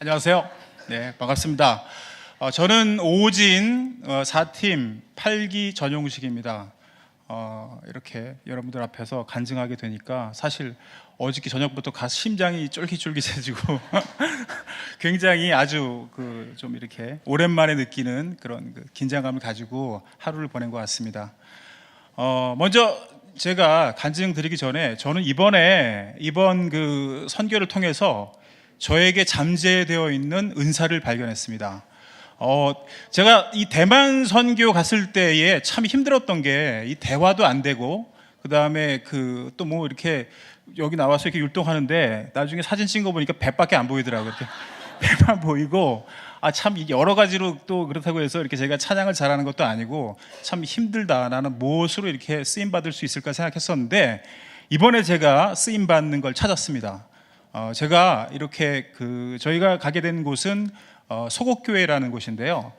안녕하세요. 네, 반갑습니다. 저는 오진 4팀 8기 전용식입니다. 이렇게 여러분들 앞에서 간증하게 되니까 사실 어저께 저녁부터 심장이 쫄깃쫄깃해지고 굉장히 아주 좀 이렇게 오랜만에 느끼는 그런 긴장감을 가지고 하루를 보낸 것 같습니다. 먼저 제가 간증 드리기 전에 저는 이번 선교를 통해서 저에게 잠재되어 있는 은사를 발견했습니다. 제가 이 대만 선교 갔을 때에 참 힘들었던 게 이 대화도 안 되고 그 다음에 또 뭐 이렇게 여기 나와서 이렇게 율동하는데 나중에 사진 찍은 거 보니까 배밖에 안 보이더라고요. 이렇게 배만 보이고 참 이게 여러 가지로 또 그렇다고 해서 이렇게 제가 찬양을 잘하는 것도 아니고 참 힘들다. 나는 무엇으로 이렇게 쓰임 받을 수 있을까 생각했었는데 이번에 제가 쓰임 받는 걸 찾았습니다. 제가 이렇게 저희가 가게 된 곳은 소곡교회라는 곳인데요.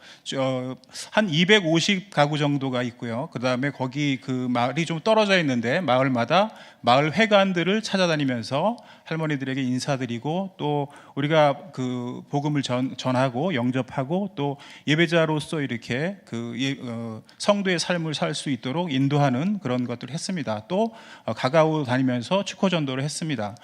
한 250가구 정도가 있고요. 그 다음에 거기 마을이 좀 떨어져 있는데 마을마다 마을 회관들을 찾아다니면서 할머니들에게 인사드리고 또 우리가 복음을 전하고 영접하고 또 예배자로서 이렇게 성도의 삶을 살 수 있도록 인도하는 그런 것들을 했습니다. 또 가까우 다니면서 축호 전도를 했습니다.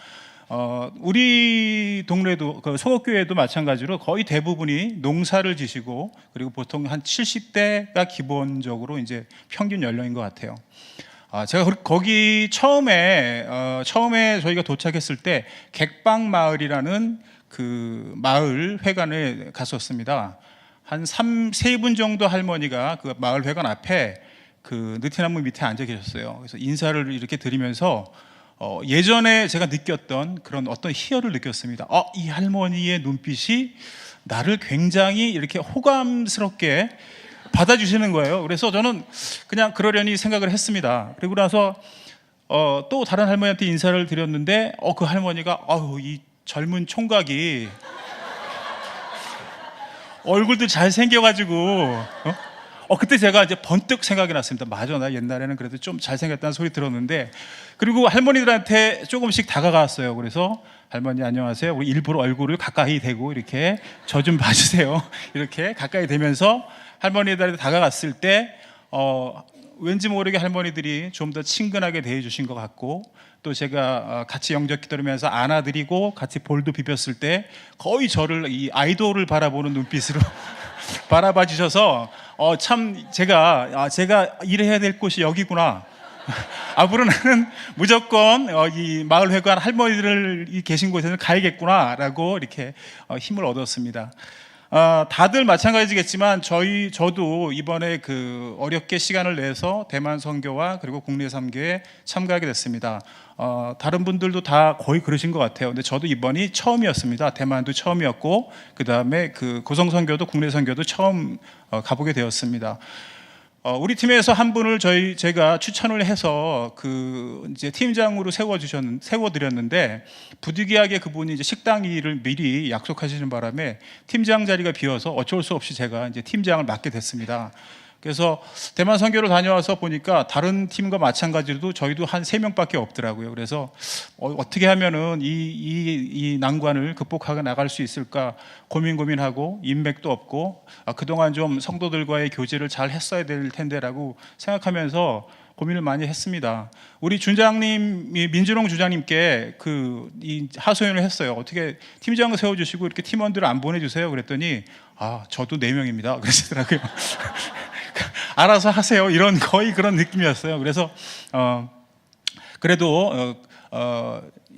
우리 동네도 소곡교회도 마찬가지로 거의 대부분이 농사를 지시고 그리고 보통 한 70대가 기본적으로 이제 평균 연령인 것 같아요. 제가 거기 처음에 저희가 도착했을 때 객방마을이라는 마을 회관에 갔었습니다. 한 3분 정도 할머니가 마을 회관 앞에 느티나무 밑에 앉아 계셨어요. 그래서 인사를 이렇게 드리면서 예전에 제가 느꼈던 그런 어떤 희열을 느꼈습니다. 이 할머니의 눈빛이 나를 굉장히 이렇게 호감스럽게 받아주시는 거예요. 그래서 저는 그냥 그러려니 생각을 했습니다. 그리고 나서 또 다른 할머니한테 인사를 드렸는데 그 할머니가 이 젊은 총각이 얼굴도 잘생겨가지고 그때 제가 이제 번뜩 생각이 났습니다. 맞아, 나 옛날에는 그래도 좀 잘생겼다는 소리 들었는데, 그리고 할머니들한테 조금씩 다가갔어요. 그래서 할머니 안녕하세요. 우리 일부러 얼굴을 가까이 대고 이렇게 저 좀 봐주세요. 이렇게 가까이 대면서 할머니들한테 다가갔을 때 왠지 모르게 할머니들이 좀 더 친근하게 대해주신 것 같고, 또 제가 같이 영접 기도하면서 안아드리고 같이 볼도 비볐을 때 거의 저를 이 아이돌을 바라보는 눈빛으로 바라봐 주셔서 참 제가 일해야 될 곳이 여기구나. 앞으로 나는 무조건 이 마을회관 할머니들 계신 곳에는 가야겠구나라고 이렇게 힘을 얻었습니다. 다들 마찬가지겠지만 저도 이번에 어렵게 시간을 내서 대만 선교와 그리고 국내 선교에 참가하게 됐습니다. 다른 분들도 다 거의 그러신 것 같아요. 근데 저도 이번이 처음이었습니다. 대만도 처음이었고 그 다음에 고성 선교도 국내 선교도 처음 가보게 되었습니다. 우리 팀에서 한 분을 제가 추천을 해서 이제 팀장으로 세워드렸는데 부득이하게 그분이 이제 식당 일을 미리 약속하시는 바람에 팀장 자리가 비어서 어쩔 수 없이 제가 이제 팀장을 맡게 됐습니다. 그래서 대만 선교를 다녀와서 보니까 다른 팀과 마찬가지로 저희도 한 3명밖에 없더라고요. 그래서 어떻게 하면은 이 난관을 극복하고 나갈 수 있을까 고민하고 인맥도 없고 그동안 좀 성도들과의 교제를 잘 했어야 될 텐데라고 생각하면서 고민을 많이 했습니다. 우리 주장님, 민준홍 주장님께 이 하소연을 했어요. 어떻게 팀장을 세워주시고 이렇게 팀원들을 안 보내주세요? 그랬더니 저도 4명입니다. 그러시더라고요. 알아서 하세요. 거의 그런 느낌이었어요. 그래서 그래도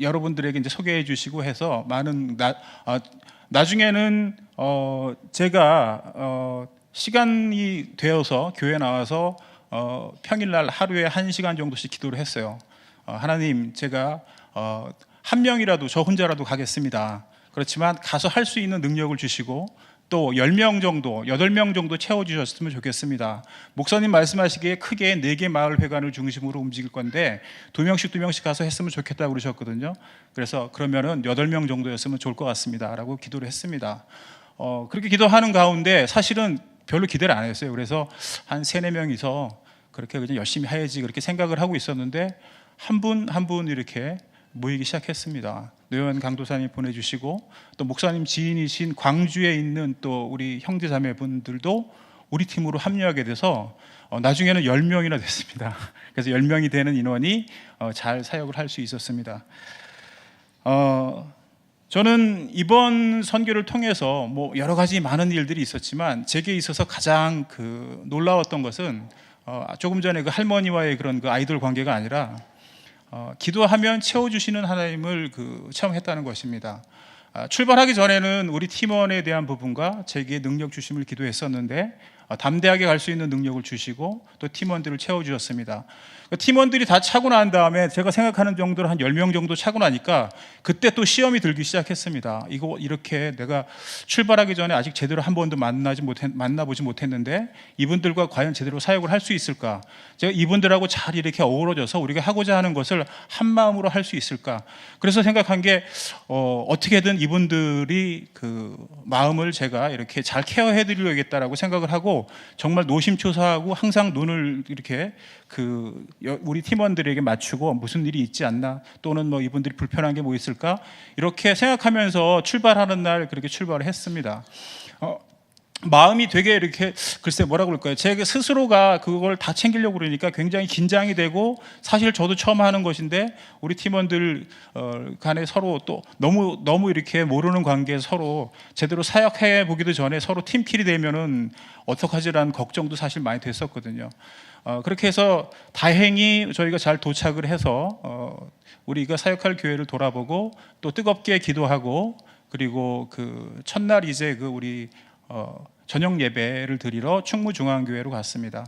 여러분들에게 이제 소개해 주시고 해서 나중에는 제가 시간이 되어서 교회 나와서 평일날 하루에 1시간 정도씩 기도를 했어요. 하나님, 제가 한 명이라도 저 혼자라도 가겠습니다. 그렇지만 가서 할 수 있는 능력을 주시고 또 10명 정도, 8명 정도 채워주셨으면 좋겠습니다. 목사님 말씀하시기에 크게 4개 마을 회관을 중심으로 움직일 건데 2명씩 가서 했으면 좋겠다고 그러셨거든요. 그래서 그러면은 8명 정도였으면 좋을 것 같습니다 라고 기도를 했습니다. 그렇게 기도하는 가운데 사실은 별로 기대를 안 했어요. 그래서 한 3-4명이서 그렇게 그냥 열심히 해야지 그렇게 생각을 하고 있었는데 한 분 이렇게 모이기 시작했습니다. 노현 강도사님 보내주시고 또 목사님 지인이신 광주에 있는 또 우리 형제자매분들도 우리 팀으로 합류하게 돼서 나중에는 10명이나 됐습니다. 그래서 10명이 되는 인원이 잘 사역을 할 수 있었습니다. 저는 이번 선교를 통해서 뭐 여러 가지 많은 일들이 있었지만 제게 있어서 가장 놀라웠던 것은 조금 전에 그 할머니와의 그런 그 아이돌 관계가 아니라 기도하면 채워주시는 하나님을 체험했다는 것입니다. 출발하기 전에는 우리 팀원에 대한 부분과 제게 능력 주심을 기도했었는데 담대하게 갈 수 있는 능력을 주시고 또 팀원들을 채워주셨습니다. 팀원들이 다 차고 난 다음에 제가 생각하는 정도로 한 10명 정도 차고 나니까 그때 또 시험이 들기 시작했습니다. 이거 이렇게 내가 출발하기 전에 아직 제대로 한 번도 만나보지 못했는데 이분들과 과연 제대로 사역을 할 수 있을까? 제가 이분들하고 잘 이렇게 어우러져서 우리가 하고자 하는 것을 한 마음으로 할 수 있을까? 그래서 생각한 게 어떻게든 이분들이 마음을 제가 이렇게 잘 케어해 드리려겠다라고 생각을 하고 정말 노심초사하고 항상 눈을 이렇게 우리 팀원들에게 맞추고 무슨 일이 있지 않나, 또는 뭐 이분들이 불편한 게 뭐 있을까, 이렇게 생각하면서 출발하는 날 그렇게 출발을 했습니다. 마음이 되게 이렇게, 글쎄 뭐라 그럴까요? 제 스스로가 그걸 다 챙기려고 그러니까 굉장히 긴장이 되고, 사실 저도 처음 하는 것인데 우리 팀원들 간에 서로 또 너무 이렇게 모르는 관계에 서로 제대로 사역해 보기도 전에 서로 팀끼리 되면은 어떡하지라는 걱정도 사실 많이 됐었거든요. 그렇게 해서 다행히 저희가 잘 도착을 해서 우리가 사역할 교회를 돌아보고 또 뜨겁게 기도하고, 그리고 첫날 이제 우리 저녁 예배를 드리러 충무중앙교회로 갔습니다.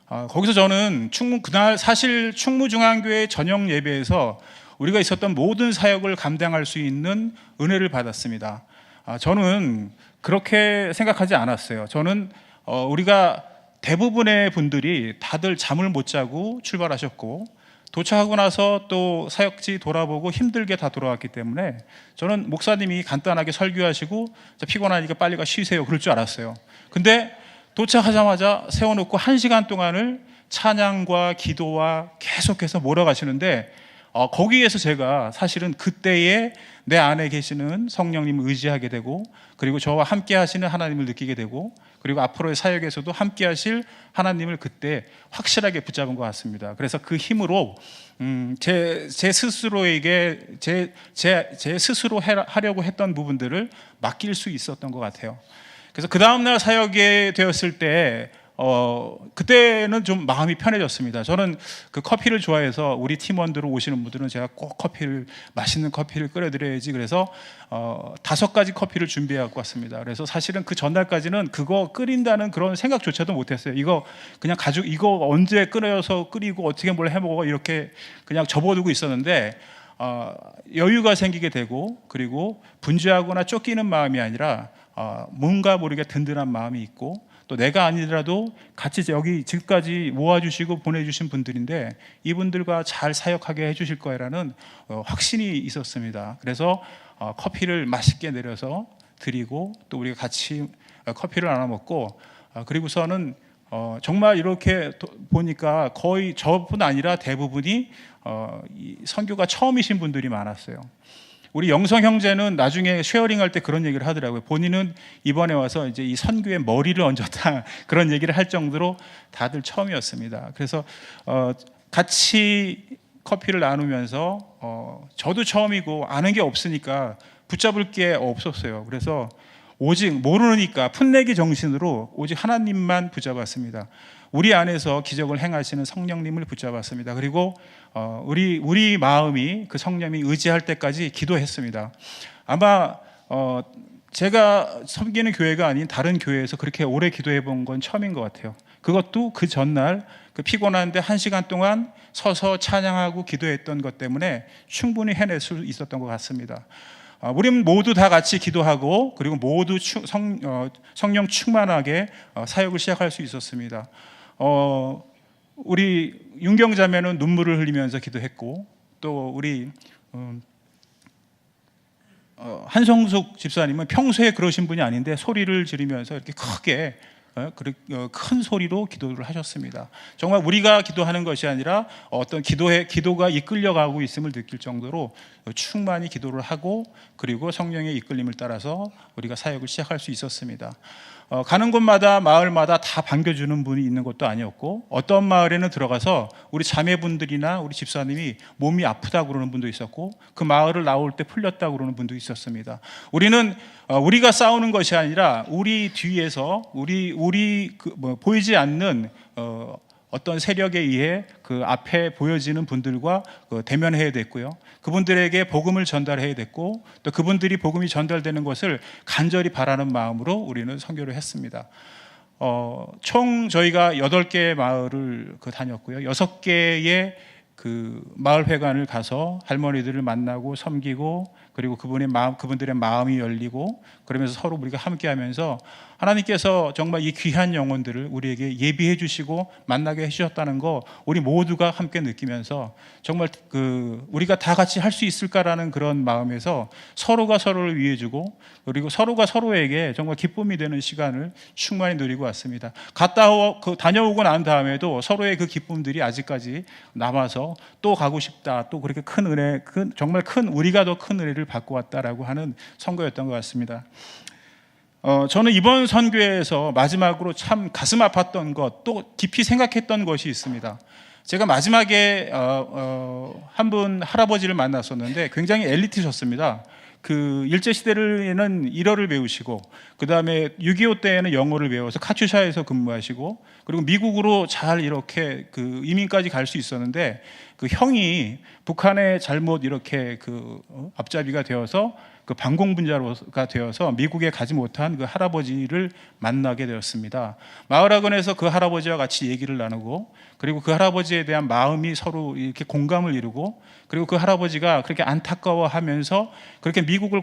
거기서 저는 그날 사실 충무중앙교회 저녁 예배에서 우리가 있었던 모든 사역을 감당할 수 있는 은혜를 받았습니다. 저는 그렇게 생각하지 않았어요. 저는 우리가 대부분의 분들이 다들 잠을 못 자고 출발하셨고, 도착하고 나서 또 사역지 돌아보고 힘들게 다 돌아왔기 때문에 저는 목사님이 간단하게 설교하시고 피곤하니까 빨리 가 쉬세요 그럴 줄 알았어요. 근데 도착하자마자 세워놓고 1시간 동안을 찬양과 기도와 계속해서 몰아가시는데, 거기에서 제가 사실은 그때에 내 안에 계시는 성령님을 의지하게 되고, 그리고 저와 함께 하시는 하나님을 느끼게 되고, 그리고 앞으로의 사역에서도 함께 하실 하나님을 그때 확실하게 붙잡은 것 같습니다. 그래서 그 힘으로 제 스스로에게 제 스스로 하려고 했던 부분들을 맡길 수 있었던 것 같아요. 그래서 그 다음날 사역에 되었을 때 그때는 좀 마음이 편해졌습니다. 저는 커피를 좋아해서 우리 팀원들 오시는 분들은 제가 꼭 맛있는 커피를 끓여드려야지, 그래서 5가지 커피를 준비해 갖고 왔습니다. 그래서 사실은 그 전날까지는 그거 끓인다는 그런 생각조차도 못했어요. 이거 언제 끓여서 끓이고 어떻게 뭘 해먹어, 이렇게 그냥 접어두고 있었는데 여유가 생기게 되고, 그리고 분주하거나 쫓기는 마음이 아니라 뭔가 모르게 든든한 마음이 있고, 또 내가 아니더라도 같이 여기 지금까지 모아주시고 보내주신 분들인데 이분들과 잘 사역하게 해주실 거라는 확신이 있었습니다. 그래서 커피를 맛있게 내려서 드리고, 또 우리가 같이 커피를 나눠 먹고, 그리고서는 정말 이렇게 보니까 거의 저뿐 아니라 대부분이 이 선교가 처음이신 분들이 많았어요. 우리 영성 형제는 나중에 쉐어링할 때 그런 얘기를 하더라고요. 본인은 이번에 와서 이제 이 선교에 머리를 얹었다 그런 얘기를 할 정도로 다들 처음이었습니다. 그래서 같이 커피를 나누면서 저도 처음이고 아는 게 없으니까 붙잡을 게 없었어요. 그래서 오직 모르니까 풋내기 정신으로 오직 하나님만 붙잡았습니다. 우리 안에서 기적을 행하시는 성령님을 붙잡았습니다. 그리고 우리 마음이 그 성령이 의지할 때까지 기도했습니다. 아마 제가 섬기는 교회가 아닌 다른 교회에서 그렇게 오래 기도해 본 건 처음인 것 같아요. 그것도 그 전날 피곤한데 1시간 동안 서서 찬양하고 기도했던 것 때문에 충분히 해낼 수 있었던 것 같습니다. 우리는 모두 다 같이 기도하고, 그리고 모두 성령 충만하게 사역을 시작할 수 있었습니다. 우리 윤경자매는 눈물을 흘리면서 기도했고, 또 우리 한성숙 집사님은 평소에 그러신 분이 아닌데 소리를 지르면서 이렇게 크게 큰 소리로 기도를 하셨습니다. 정말 우리가 기도하는 것이 아니라 어떤 기도가 이끌려가고 있음을 느낄 정도로 충만히 기도를 하고 그리고 성령의 이끌림을 따라서 우리가 사역을 시작할 수 있었습니다. 가는 곳마다 마을마다 다 반겨주는 분이 있는 것도 아니었고 어떤 마을에는 들어가서 우리 자매분들이나 우리 집사님이 몸이 아프다고 그러는 분도 있었고 그 마을을 나올 때 풀렸다고 그러는 분도 있었습니다. 우리는 우리가 싸우는 것이 아니라 우리 뒤에서 보이지 않는 어떤 세력에 의해 그 앞에 보여지는 분들과 대면해야 됐고요. 그분들에게 복음을 전달해야 됐고 또 그분들이 복음이 전달되는 것을 간절히 바라는 마음으로 우리는 선교를 했습니다. 총 저희가 8개의 마을을 다녔고요. 6개의 그 마을회관을 가서 할머니들을 만나고 섬기고 그리고 그분들의 마음이 열리고 그러면서 서로 우리가 함께하면서 하나님께서 정말 이 귀한 영혼들을 우리에게 예비해 주시고 만나게 해주셨다는 거 우리 모두가 함께 느끼면서 정말 우리가 다 같이 할 수 있을까라는 그런 마음에서 서로가 서로를 위해주고 그리고 서로가 서로에게 정말 기쁨이 되는 시간을 충만히 누리고 왔습니다. 다녀오고 난 다음에도 서로의 그 기쁨들이 아직까지 남아서 또 가고 싶다, 또 그렇게 큰 은혜, 정말 우리가 더 큰 은혜를 받고 왔다라고 하는 선거였던 것 같습니다. 저는 이번 선교에서 마지막으로 참 가슴 아팠던 것, 또 깊이 생각했던 것이 있습니다. 제가 마지막에 한 분 할아버지를 만났었는데 굉장히 엘리트셨습니다. 그 일제시대에는 일어를 배우시고 그 다음에 6.25 때에는 영어를 배워서 카츄샤에서 근무하시고 그리고 미국으로 잘 이렇게 이민까지 갈 수 있었는데 그 형이 북한에 잘못 이렇게 앞잡이가 되어서 반공분자가 되어서 미국에 가지 못한 그 할아버지를 만나게 되었습니다. 마을학원에서 그 할아버지와 같이 얘기를 나누고 그리고 그 할아버지에 대한 마음이 서로 이렇게 공감을 이루고 그리고 그 할아버지가 그렇게 안타까워하면서 그렇게 미국을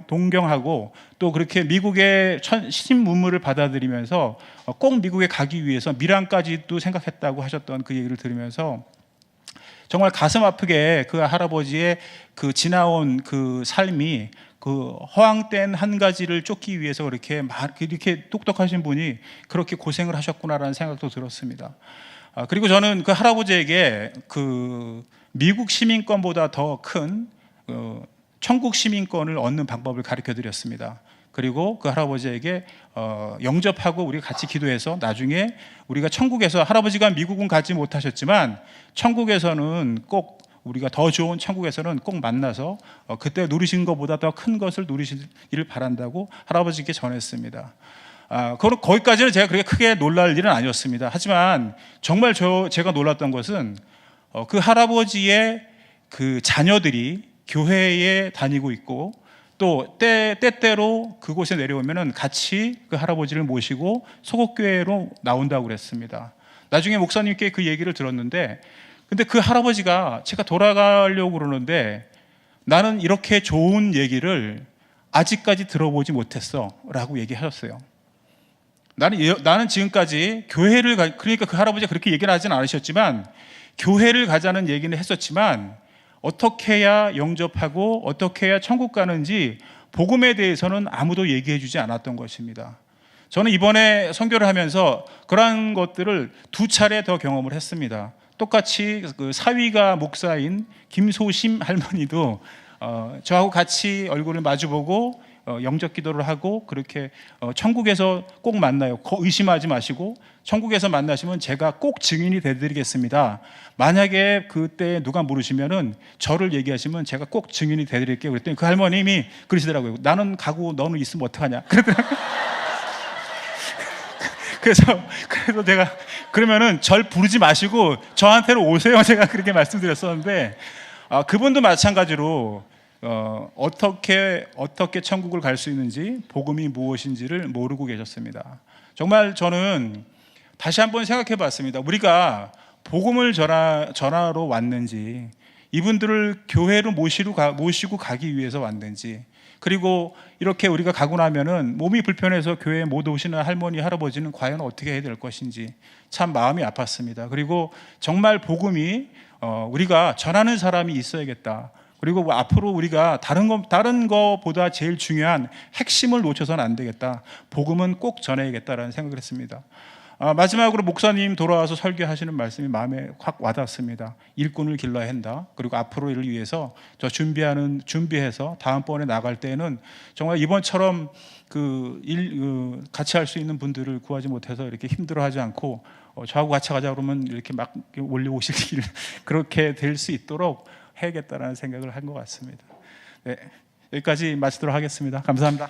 동경하고 또 그렇게 미국의 신문물을 받아들이면서 꼭 미국에 가기 위해서 미란까지도 생각했다고 하셨던 그 얘기를 들으면서 정말 가슴 아프게 그 할아버지의 지나온 그 삶이 허황된 한 가지를 쫓기 위해서 이렇게 똑똑하신 분이 그렇게 고생을 하셨구나라는 생각도 들었습니다. 그리고 저는 그 할아버지에게 미국 시민권보다 더 큰 천국 시민권을 얻는 방법을 가르쳐 드렸습니다. 그리고 그 할아버지에게 영접하고 우리가 같이 기도해서 나중에 우리가 천국에서 할아버지가 미국은 가지 못하셨지만 천국에서는 꼭 우리가 더 좋은 천국에서는 꼭 만나서 그때 누리신 것보다 더 큰 것을 누리시기를 바란다고 할아버지께 전했습니다. 거기까지는 제가 그렇게 크게 놀랄 일은 아니었습니다. 하지만 정말 제가 놀랐던 것은 그 할아버지의 그 자녀들이 교회에 다니고 있고 또 때때로 그곳에 내려오면은 같이 그 할아버지를 모시고 소곡교회로 나온다고 그랬습니다. 나중에 목사님께 그 얘기를 들었는데 근데 그 할아버지가 제가 돌아가려고 그러는데 나는 이렇게 좋은 얘기를 아직까지 들어보지 못했어 라고 얘기하셨어요. 나는 지금까지 그러니까 그 할아버지가 그렇게 얘기를 하진 않으셨지만 교회를 가자는 얘기는 했었지만 어떻게 해야 영접하고 어떻게 해야 천국 가는지 복음에 대해서는 아무도 얘기해 주지 않았던 것입니다. 저는 이번에 선교를 하면서 그러한 것들을 2차례 더 경험을 했습니다. 똑같이 그 사위가 목사인 김소심 할머니도 저하고 같이 얼굴을 마주보고 영접 기도를 하고 그렇게 천국에서 꼭 만나요. 의심하지 마시고 천국에서 만나시면 제가 꼭 증인이 되드리겠습니다. 만약에 그때 누가 물으시면은 저를 얘기하시면 제가 꼭 증인이 되드릴게요. 그랬더니 그 할머님이 그러시더라고요. 나는 가고 너는 있으면 어떡하냐. 그래서 제가 그러면은 절 부르지 마시고 저한테로 오세요. 제가 그렇게 말씀드렸었는데 그분도 마찬가지로 어떻게 천국을 갈 수 있는지 복음이 무엇인지를 모르고 계셨습니다. 정말 저는 다시 한번 생각해 봤습니다. 우리가 복음을 전하러 왔는지 이분들을 교회로 모시고 가기 위해서 왔는지 그리고 이렇게 우리가 가고 나면은 몸이 불편해서 교회에 못 오시는 할머니 할아버지는 과연 어떻게 해야 될 것인지 참 마음이 아팠습니다. 그리고 정말 복음이 우리가 전하는 사람이 있어야겠다. 그리고 뭐 앞으로 우리가 다른 거보다 제일 중요한 핵심을 놓쳐서는 안 되겠다. 복음은 꼭 전해야겠다라는 생각을 했습니다. 마지막으로 목사님 돌아와서 설교하시는 말씀이 마음에 확 와닿습니다. 일꾼을 길러야 한다. 그리고 앞으로 이를 위해서 준비해서 다음번에 나갈 때는 정말 이번처럼 같이 할 수 있는 분들을 구하지 못해서 이렇게 힘들어하지 않고 저하고 같이 가자 그러면 이렇게 막 올려오시길 그렇게 될 수 있도록 해야겠다라는 생각을 한 것 같습니다. 네, 여기까지 마치도록 하겠습니다. 감사합니다.